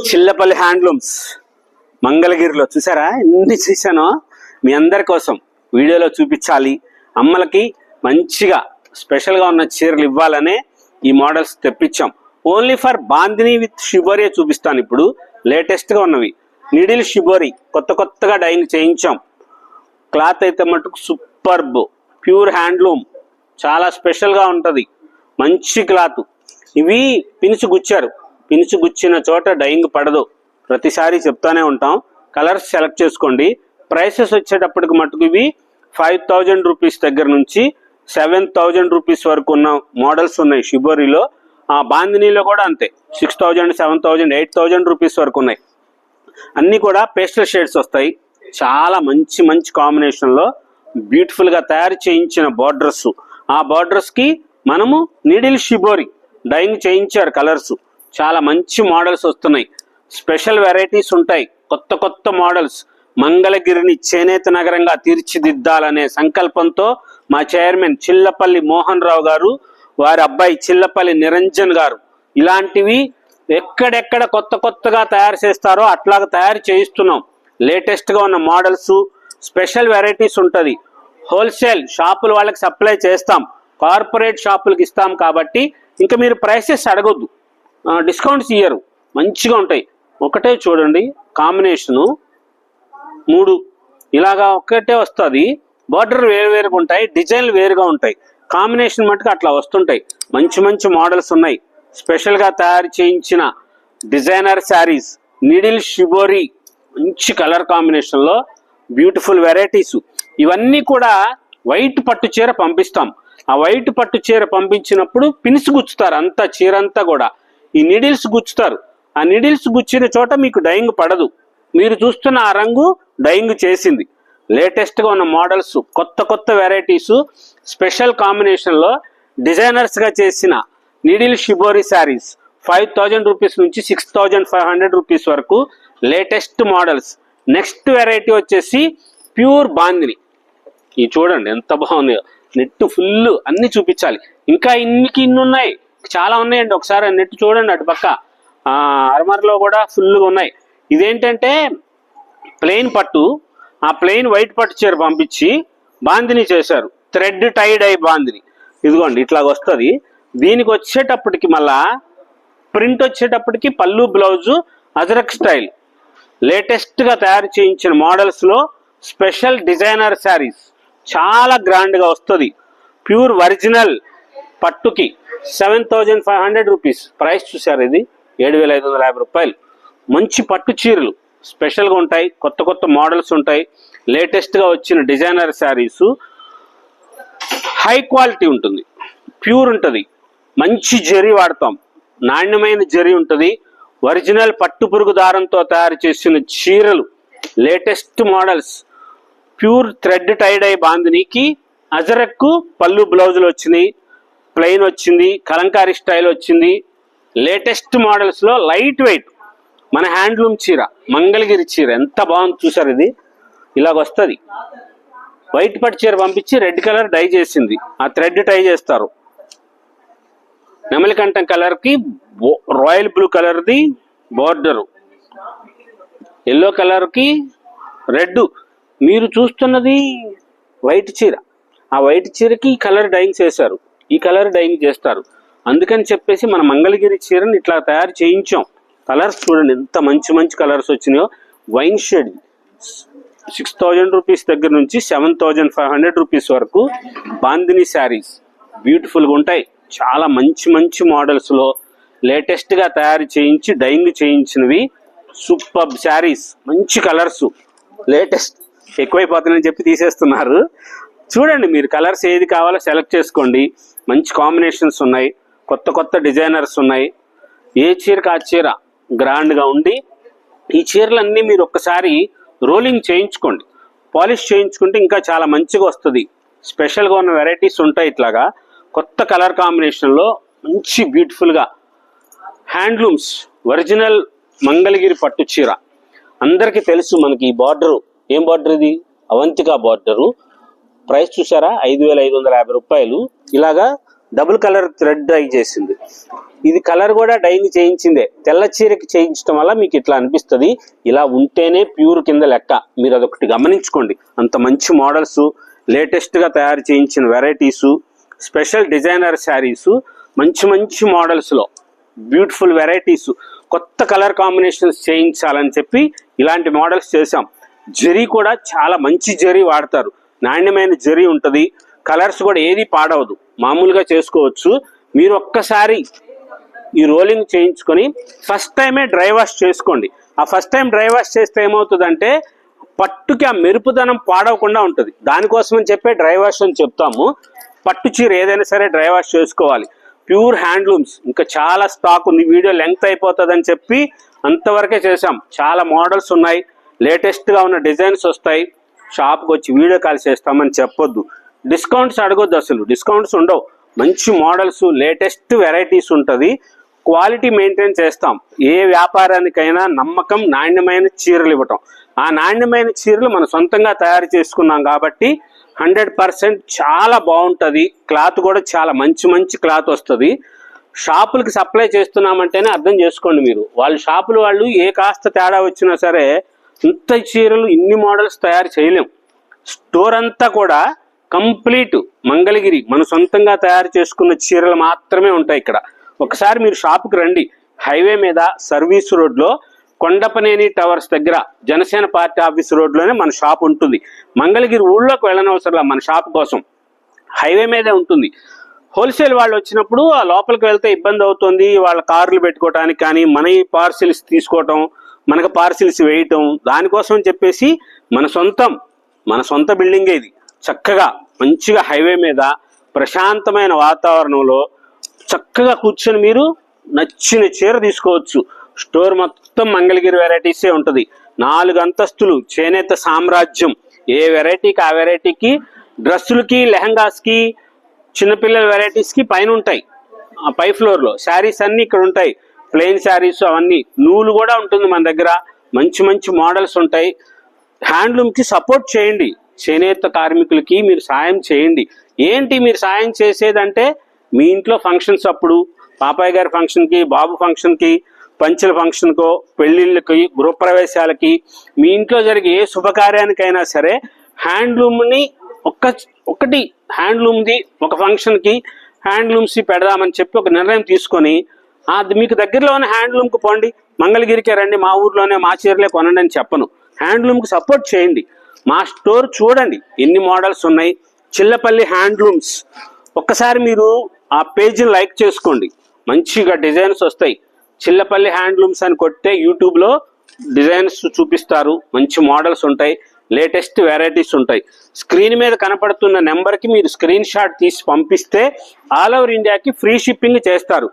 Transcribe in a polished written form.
Chillapalli handlooms మంగళగిరిలో చూసారా, ఎన్ని చూసానో మీ అందరి కోసం వీడియోలో చూపించాలి. అమ్మలకి మంచిగా స్పెషల్గా ఉన్న చీరలు ఇవ్వాలనే ఈ మోడల్స్ తెప్పించాం. ఓన్లీ ఫర్ బాందిని విత్ షిబోరియే చూపిస్తాను. ఇప్పుడు లేటెస్ట్గా ఉన్నవి నీడిల్ షిబోరి కొత్తగా డైయింగ్ చేయించాం. క్లాత్ అయితే మటుకు సూపర్బ్, ప్యూర్ హ్యాండ్లూమ్, చాలా స్పెషల్గా ఉంటుంది. మంచి క్లాత్. ఇవి పినిచి గుచ్చారు, పినిచి గుచ్చిన చోట డైయింగ్ పడదు. ప్రతిసారి చెప్తానే ఉంటాం. కలర్స్ సెలెక్ట్ చేసుకోండి. ప్రైసెస్ వచ్చేటప్పటికి మటుకు ఇవి 5000 రూపీస్ దగ్గర నుంచి 7000 రూపీస్ వరకు ఉన్న మోడల్స్ ఉన్నాయి షిబోరిలో. ఆ బాందినీలో కూడా అంతే, 6000, 7000, 8000 రూపీస్ వరకు ఉన్నాయి. అన్నీ కూడా పేస్టల్ షేడ్స్ వస్తాయి. చాలా మంచి కాంబినేషన్లో బ్యూటిఫుల్గా తయారు చేయించిన బార్డర్స్. ఆ బార్డర్స్కి మనము నీడిల్ షిబోరి డైయింగ్ చేయించారు కలర్స్. చాలా మంచి మోడల్స్ వస్తున్నాయి. స్పెషల్ వెరైటీస్ ఉంటాయి. కొత్త మోడల్స్. మంగళగిరిని చేనేత నగరంగా తీర్చిదిద్దాలనే సంకల్పంతో మా చైర్మన్ చిల్లపల్లి మోహన్ రావు గారు, వారి అబ్బాయి చిల్లపల్లి నిరంజన్ గారు ఇలాంటివి ఎక్కడెక్కడ కొత్తగా తయారు చేస్తారో అట్లాగా తయారు చేయిస్తున్నాం. లేటెస్ట్గా ఉన్న మోడల్స్, స్పెషల్ వెరైటీస్ ఉంటుంది. హోల్సేల్ షాపుల వాళ్ళకి సప్లై చేస్తాం, కార్పొరేట్ షాపులకి ఇస్తాం. కాబట్టి ఇంకా మీరు ప్రైసెస్ అడగొద్దు, డిస్కౌంట్స్ ఇయ్యరు. మంచిగా ఉంటాయి. ఒకటే చూడండి కాంబినేషను, 3 ఇలాగా ఒకటే వస్తుంది. బార్డర్ వేరుగా ఉంటాయి, డిజైన్లు వేరుగా ఉంటాయి. కాంబినేషన్ మటుకు అట్లా వస్తుంటాయి. మంచి మోడల్స్ ఉన్నాయి. స్పెషల్గా తయారు చేయించిన డిజైనర్ శారీస్, నీడిల్ షిబోరి, మంచి కలర్ కాంబినేషన్లో బ్యూటిఫుల్ వెరైటీస్. ఇవన్నీ కూడా వైట్ పట్టు చీర పంపిస్తాం. ఆ వైట్ పట్టు చీర పంపించినప్పుడు పిన్స్ గుచ్చుతారు, అంతా చీర అంతా కూడా ఈ నీడిల్స్ గుచ్చుతారు. ఆ నీడిల్స్ గుచ్చిన చోట మీకు డైయింగ్ పడదు. మీరు చూస్తున్న ఆ రంగు డైయింగ్ చేసింది. లేటెస్ట్గా ఉన్న మోడల్స్, కొత్త వెరైటీస్, స్పెషల్ కాంబినేషన్లో డిజైనర్స్గా చేసిన నీడిల్ షిబోరి శారీస్ 5000 రూపీస్ నుంచి 6500 రూపీస్ వరకు లేటెస్ట్ మోడల్స్. నెక్స్ట్ వెరైటీ వచ్చేసి ప్యూర్ బాందిని. ఇది చూడండి ఎంత బాగుంది. నెట్ ఫుల్ అన్ని చూపించాలి. ఇంకా ఇన్ని ఉన్నాయి, చాలా ఉన్నాయండి. ఒకసారి నెట్ చూడండి అటు పక్క అర్మర్లో కూడా ఫుల్గా ఉన్నాయి. ఇదేంటంటే ప్లెయిన్ పట్టు, ఆ ప్లెయిన్ వైట్ పట్టు చీర పంపించి బాందిని చేశారు. థ్రెడ్ టైడ్ అయి బాందిని. ఇదిగోండి ఇట్లాగ వస్తుంది. దీనికి వచ్చేటప్పటికి మళ్ళా ప్రింట్ వచ్చేటప్పటికి పళ్ళు బ్లౌజు అజరక్ స్టైల్. లేటెస్ట్గా తయారు చేయించిన మోడల్స్లో స్పెషల్ డిజైనర్ శారీస్ చాలా గ్రాండ్గా వస్తుంది. ప్యూర్ ఒరిజినల్ పట్టుకి 7500 రూపీస్ ప్రైస్. చూసారు, ఇది 7550 రూపాయలు. మంచి పట్టు చీరలు స్పెషల్గా ఉంటాయి. కొత్త మోడల్స్ ఉంటాయి. లేటెస్ట్గా వచ్చిన డిజైనర్ శారీస్. హై క్వాలిటీ ఉంటుంది, ప్యూర్ ఉంటుంది. మంచి జరీ వాడతాం, నాణ్యమైన జరీ ఉంటుంది. ఒరిజినల్ పట్టు పురుగు దారంతో తయారు చేసిన చీరలు, latest models. Pure thread tied అయి బాందినికి అజరక్కు పళ్ళు బ్లౌజులు వచ్చినాయి. ప్లెయిన్ వచ్చింది, కలంకారీ స్టైల్ వచ్చింది. లేటెస్ట్ మోడల్స్లో లైట్ వెయిట్ మన హ్యాండ్లూమ్ చీర, మంగళగిరి చీర ఎంత బాగుంది చూసారు. ఇది ఇలాగ వస్తుంది. వైట్ పట్టు చీర పంపించి రెడ్ కలర్ డై చేసింది. ఆ థ్రెడ్ టై చేస్తారు. నెమలికంఠం కలర్కి రాయల్ బ్లూ కలర్ది బోర్డరు, ఎల్లో కలర్కి రెడ్. మీరు చూస్తున్నది వైట్ చీర. ఆ వైట్ చీరకి ఈ కలర్ డైయింగ్ చేశారు, ఈ కలర్ డైయింగ్ చేస్తారు. అందుకని చెప్పేసి మన మంగళగిరి చీరని ఇట్లా తయారు చేయించాం. కలర్స్ చూడండి ఎంత మంచి కలర్స్ వచ్చినాయో. వైన్ షేడ్ 6000 రూపీస్ దగ్గర నుంచి 7500 రూపీస్ వరకు బాందిని శారీస్ బ్యూటిఫుల్గా ఉంటాయి. చాలా మంచి మోడల్స్లో లేటెస్ట్గా తయారు చేయించి డైయింగ్ చేయించినవి సూపర్ శారీస్. మంచి కలర్స్. లేటెస్ట్ ఎక్కువైపోతుందని చెప్పి తీసేస్తున్నారు. చూడండి, మీరు కలర్స్ ఏది కావాలో సెలెక్ట్ చేసుకోండి. మంచి కాంబినేషన్స్ ఉన్నాయి, కొత్త డిజైనర్స్ ఉన్నాయి. ఏ చీరకు ఆ చీర గ్రాండ్గా ఉండి, ఈ చీరలన్నీ మీరు ఒక్కసారి రోలింగ్ చేయించుకోండి, పాలిష్ చేయించుకుంటే ఇంకా చాలా మంచిగా వస్తుంది. స్పెషల్గా ఉన్న వెరైటీస్ ఉంటాయి. ఇట్లాగా కొత్త కలర్ కాంబినేషన్లో మంచి బ్యూటిఫుల్గా హ్యాండ్లూమ్స్ ఒరిజినల్ మంగళగిరి పట్టు చీర. అందరికీ తెలుసు మనకి ఈ బార్డరు. ఏం బార్డర్ ఇది? అవంతిక బార్డరు. ప్రైస్ చూసారా, 5550 రూపాయలు. ఇలాగా డబుల్ కలర్ థ్రెడ్ డై చేసింది. ఇది కలర్ కూడా డైని చేయించిందే. తెల్ల చీరకి చేయించడం వల్ల మీకు ఇట్లా అనిపిస్తుంది. ఇలా ఉంటేనే ప్యూర్ కింద లెక్క. మీరు అదొకటి గమనించుకోండి. అంత మంచి మోడల్స్, లేటెస్ట్గా తయారు చేయించిన వెరైటీసు, స్పెషల్ డిజైనర్ శారీసు, మంచి మంచి మోడల్స్లో బ్యూటిఫుల్ వెరైటీస్, కొత్త కలర్ కాంబినేషన్స్ చేయించాలని చెప్పి ఇలాంటి మోడల్స్ చేసాం. జరీ కూడా చాలా మంచి జరీ వాడతారు. నాణ్యమైన జరీ ఉంటుంది. కలర్స్ కూడా ఏది పాడవదు. మామూలుగా చేసుకోవచ్చు. మీరు ఒక్కసారి ఈ రోలింగ్ చేయించుకొని ఫస్ట్ టైమే డ్రై వాష్ చేసుకోండి. ఆ ఫస్ట్ టైం డ్రై వాష్ చేస్తే ఏమవుతుందంటే పట్టుకి ఆ మెరుపుదనం పాడవకుండా ఉంటుంది. దానికోసమని చెప్పే డ్రై వాష్ అని చెప్తాము. పట్టు చీర ఏదైనా సరే డ్రై వాష్ చేసుకోవాలి. ప్యూర్ హ్యాండ్లూమ్స్ ఇంకా చాలా స్టాక్ ఉంది. వీడియో లెంగ్త్ అయిపోతుందని చెప్పి అంతవరకే చేసాం. చాలా మోడల్స్ ఉన్నాయి. లేటెస్ట్గా ఉన్న డిజైన్స్ వస్తాయి. షాప్కి వచ్చి వీడియో కాల్ చేస్తామని చెప్పొద్దు. డిస్కౌంట్స్ అడగొద్దు. అసలు డిస్కౌంట్స్ ఉండవు. మంచి మోడల్స్, లేటెస్ట్ వెరైటీస్ ఉంటుంది. క్వాలిటీ మెయింటైన్ చేస్తాం. ఏ వ్యాపారానికైనా నమ్మకం, నాణ్యమైన చీరలు ఇవ్వటం. ఆ నాణ్యమైన చీరలు మనం సొంతంగా తయారు చేసుకున్నాం కాబట్టి 100% చాలా బాగుంటుంది. క్లాత్ కూడా చాలా మంచి మంచి క్లాత్ వస్తుంది. షాపులకి సప్లై చేస్తున్నామంటేనే అర్థం చేసుకోండి మీరు. వాళ్ళ షాపులు వాళ్ళు ఏ కాస్త తేడా వచ్చినా సరే ఇంత చీరలు, ఇన్ని మోడల్స్ తయారు చేయలేం. స్టోర్ అంతా కూడా కంప్లీట్ మంగళగిరి మన సొంతంగా తయారు చేసుకున్న చీరలు మాత్రమే ఉంటాయి ఇక్కడ. ఒకసారి మీరు షాప్కి రండి. హైవే మీద సర్వీస్ రోడ్లో కొండపనేని టవర్స్ దగ్గర జనసేన పార్టీ ఆఫీస్ రోడ్లోనే మన షాప్ ఉంటుంది. మంగళగిరి ఊళ్ళోకి వెళ్ళనవసరంలా మన షాప్ కోసం. హైవే మీదే ఉంటుంది. హోల్సేల్ వాళ్ళు వచ్చినప్పుడు ఆ లోపలికి వెళ్తే ఇబ్బంది అవుతుంది. వాళ్ళ కార్లు పెట్టుకోవడానికి కానీ, మన పార్సిల్స్ తీసుకోవటం, మనకు పార్సిల్స్ వేయటం, దానికోసం చెప్పేసి మన సొంత బిల్డింగే ఇది. చక్కగా మంచిగా హైవే మీద ప్రశాంతమైన వాతావరణంలో చక్కగా కూర్చొని మీరు నచ్చిన చీర తీసుకోవచ్చు. స్టోర్ మొత్తం మంగళగిరి వెరైటీసే ఉంటుంది. 4 అంతస్తులు, చేనేత సామ్రాజ్యం. ఏ వెరైటీకి ఆ వెరైటీకి, డ్రెస్సులకి, లెహంగాస్కి, చిన్నపిల్లల వెరైటీస్కి పైన ఉంటాయి. ఆ పై ఫ్లోర్లో శారీస్ అన్నీ ఇక్కడ ఉంటాయి. ప్లెయిన్ శారీస్ అవన్నీ. నూలు కూడా ఉంటుంది మన దగ్గర. మంచి మంచి మోడల్స్ ఉంటాయి. హ్యాండ్లూమ్కి సపోర్ట్ చేయండి. చేనేత కార్మికులకి మీరు సాయం చేయండి. ఏంటి మీరు సాయం చేసేదంటే, మీ ఇంట్లో ఫంక్షన్స్ అప్పుడు, పాపాయ్ గారి ఫంక్షన్కి, బాబు ఫంక్షన్కి, పంచుల ఫంక్షన్కో, పెళ్ళిళ్ళకి, గృహప్రవేశాలకి, మీ ఇంట్లో జరిగే ఏ శుభకార్యానికైనా సరే హ్యాండ్లూమ్ని ఒకటి హ్యాండ్లూమ్ది ఒక ఫంక్షన్కి హ్యాండ్లూమ్స్ పెడదామని చెప్పి ఒక నిర్ణయం తీసుకొని అది మీకు దగ్గరలో ఉన్న హ్యాండ్లూమ్కి పోండి. మంగళగిరికే రండి, మా ఊర్లోనే మా చీరలే కొనండి అని చెప్పను. హ్యాండ్లూమ్కి సపోర్ట్ చేయండి. మా స్టోర్ చూడండి ఎన్ని మోడల్స్ ఉన్నాయి. చిల్లపల్లి హ్యాండ్లూమ్స్. ఒక్కసారి మీరు ఆ పేజీని లైక్ చేసుకోండి. మంచిగా డిజైన్స్ వస్తాయి. చిల్లపల్లి హ్యాండ్లూమ్స్ అని కొట్టే యూట్యూబ్లో డిజైన్స్ చూపిస్తారు. మంచి మోడల్స్ ఉంటాయి. లేటెస్ట్ వెరైటీస్ ఉంటాయి. స్క్రీన్ మీద కనపడుతున్న నెంబర్కి మీరు స్క్రీన్ షాట్ తీసి పంపిస్తే ఆల్ ఓవర్ ఇండియాకి ఫ్రీ షిప్పింగ్ చేస్తారు.